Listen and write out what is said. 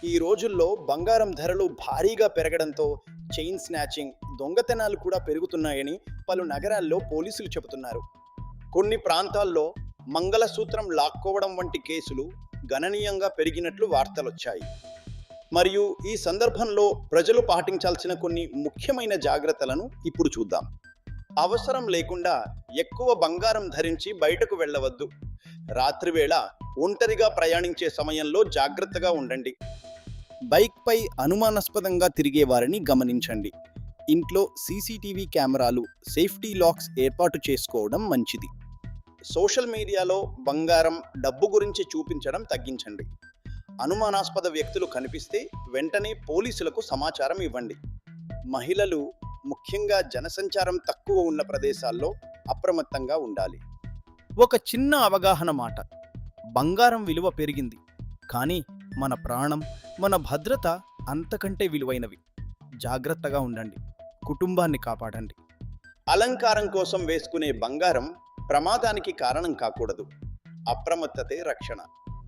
ఈ రోజుల్లో బంగారం ధరలు భారీగా పెరగడంతో చైన్ స్నాచింగ్, దొంగతనాలు కూడా పెరుగుతున్నాయని పలు నగరాల్లో పోలీసులు చెబుతున్నారు. కొన్ని ప్రాంతాల్లో మంగళసూత్రం లాక్కోవడం వంటి కేసులు గణనీయంగా పెరిగినట్లు వార్తలొచ్చాయి. మరియు ఈ సందర్భంలో ప్రజలు పాటించాల్సిన కొన్ని ముఖ్యమైన జాగ్రత్తలను ఇప్పుడు చూద్దాం. అవసరం లేకుండా ఎక్కువ బంగారం ధరించి బయటకు వెళ్ళవద్దు. రాత్రివేళ ఒంటరిగా ప్రయాణించే సమయంలో జాగ్రత్తగా ఉండండి. బైక్పై అనుమానాస్పదంగా తిరిగే వారిని గమనించండి. ఇంట్లో సీసీటీవీ కెమెరాలు, సేఫ్టీ లాక్స్ ఏర్పాటు చేసుకోవడం మంచిది. సోషల్ మీడియాలో బంగారం, డబ్బు గురించి చూపించడం తగ్గించండి. అనుమానాస్పద వ్యక్తులు కనిపిస్తే వెంటనే పోలీసులకు సమాచారం ఇవ్వండి. మహిళలు ముఖ్యంగా జనసంచారం తక్కువ ఉన్న ప్రదేశాల్లో అప్రమత్తంగా ఉండాలి. ఒక చిన్న అవగాహన మాట: బంగారం విలువ పెరిగింది, కానీ మన ప్రాణం, మన భద్రత అంతకంటే విలువైనవి. జాగ్రత్తగా ఉండండి, కుటుంబాన్ని కాపాడండి. అలంకారం కోసం వేసుకునే బంగారం ప్రమాదానికి కారణం కాకూడదు. అప్రమత్తతే రక్షణ.